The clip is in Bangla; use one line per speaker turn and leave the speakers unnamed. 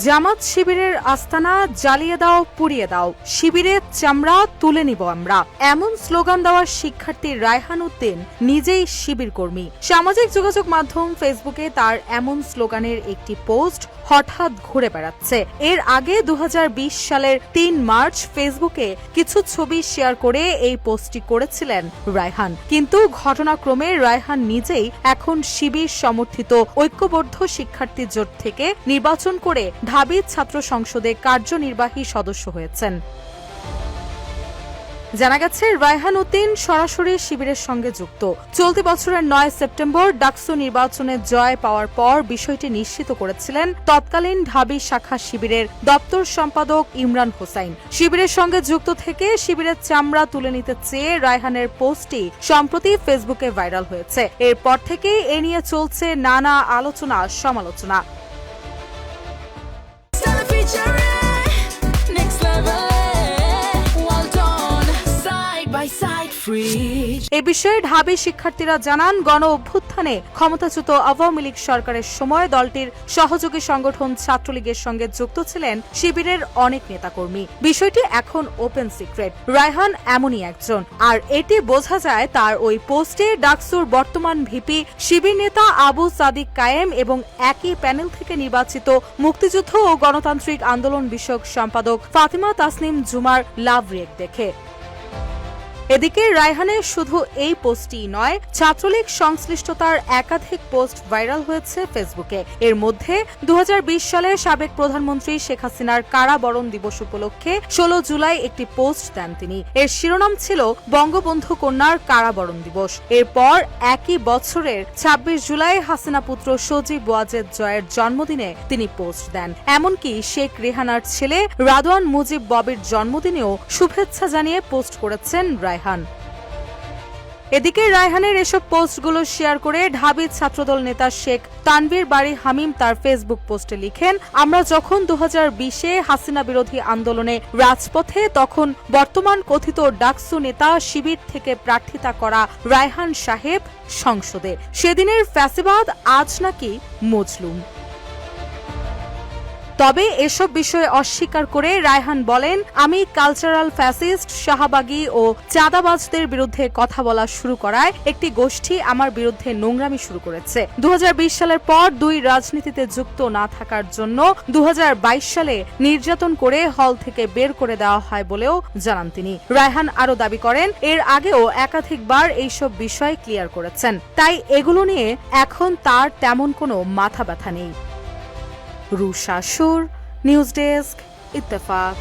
জামাত শিবিরের আস্তানা জ্বালিয়ে দাও, পুড়িয়ে দাও, শিবিরের চামড়া তুলে নিব আমরা, এমন স্লোগান দেওয়া শিক্ষার্থী রায়হান উদ্দিন নিজেই শিবির কর্মী। সামাজিক যোগাযোগ মাধ্যম ফেসবুকে তার এমন স্লোগানের একটি পোস্ট হঠাৎ ঘুরে বেড়াচ্ছে। এর আগে 2020 সালের 3 মার্চ ফেসবুকে কিছু ছবি শেয়ার করে এই পোস্টটি করেছিলেন রায়হান, কিন্তু ঘটনাক্রমে রায়হান নিজেই এখন শিবির সমর্থিত ঐক্যবদ্ধ শিক্ষার্থী জোট থেকে নির্বাচন করে ঢাবি ছাত্র সংসদে কার্যনির্বাহী সদস্য হয়েছেন। জানা গেছে রায়হান উদ্দিন সরাসরি শিবিরের সঙ্গে যুক্ত। চলতি বছরের 9 সেপ্টেম্বর ডাকসু নির্বাচনে জয় পাওয়ার পর বিষয়টি নিশ্চিত করেছিলেন তৎকালীন ঢাবি শাখা শিবিরের দপ্তর সম্পাদক ইমরান হোসাইন। শিবিরের সঙ্গে যুক্ত থেকে শিবিরের চামড়া তুলে নিতে চেয়ে রায়হানের পোস্টটি সম্প্রতি ফেসবুকে ভাইরাল হয়েছে। এরপর থেকেই এ নিয়ে চলছে নানা আলোচনা সমালোচনা। এ বিষয়ে ঢাবি শিক্ষার্থীরা জানান, গণ অভ্যুত্থানে ক্ষমতাচ্যুত আওয়ামী লীগ সরকারের সময় দলটির সহযোগী সংগঠন ছাত্রলীগের সঙ্গে যুক্ত ছিলেন শিবিরের অনেক নেতাকর্মী। বিষয়টি এখন ওপেন সিক্রেট। রায়হান এমনই একজন, আর এটি বোঝা যায় তার ওই পোস্টে ডাকসুর বর্তমান ভিপি শিবির নেতা আবু সাদিক কায়েম এবং একই প্যানেল থেকে নির্বাচিত মুক্তিযুদ্ধ ও গণতান্ত্রিক আন্দোলন বিষয়ক সম্পাদক ফাতিমা তাসনিম জুমার লাভ রিয়েক্ট দেখে। এদিকে রায়হানের শুধু এই পোস্টই নয়, ছাত্রলীগ সংশ্লিষ্টতার একাধিক পোস্ট ভাইরাল হয়েছে ফেসবুকে। এর মধ্যে 2020 সালে সাবেক প্রধানমন্ত্রী শেখ হাসিনার কারাবরণ দিবস উপলক্ষে 16 জুলাই একটি পোস্ট দেন তিনি। এর শিরোনাম ছিল বঙ্গবন্ধু কন্যার কারাবরণ দিবস। এরপর একই বছরের 26 জুলাই হাসিনা পুত্র সজীব ওয়াজেদ জয়ের জন্মদিনে তিনি পোস্ট দেন। এমনকি শেখ রেহানার ছেলে রাদওয়ান মুজিব ববির জন্মদিনেও শুভেচ্ছা জানিয়ে পোস্ট করেছেন রায়হান। এদিকে রায়হানের এসব পোস্টগুলো শেয়ার করে ঢাবি ছাত্রদল নেতা শেখ তানভীর বারী হামিম তার ফেসবুক পোস্টে লিখেন, আমরা যখন 2020-এ হাসিনা বিরোধী আন্দোলনে রাজপথে, তখন বর্তমান কথিত ডাকসু নেতা শিবির থেকে প্রার্থিতা করা রায়হান সাহেব সংসদে। সেদিনের ফ্যাসিবাদ আজ নাকি মজলুম। তবে এসব বিষয়ে অস্বীকার করে রায়হান বলেন, আমি কালচারাল ফ্যাসিস্ট, শাহবাগী ও চাঁদাবাজদের বিরুদ্ধে কথা বলা শুরু করায় একটি গোষ্ঠী আমার বিরুদ্ধে নোংরামি শুরু করেছে। 2020 সালের পর দুই রাজনীতিতে যুক্ত না থাকার জন্য 2022 সালে নির্যাতন করে হল থেকে বের করে দেওয়া হয় বলেও জানান তিনি। রায়হান আরও দাবি করেন, এর আগেও একাধিকবার এইসব বিষয় ক্লিয়ার করেছেন, তাই এগুলো নিয়ে এখন তার তেমন কোনো মাথা ব্যথা নেই। রুশা সুর, নিউজ ডেস্ক, ইত্তেফাক।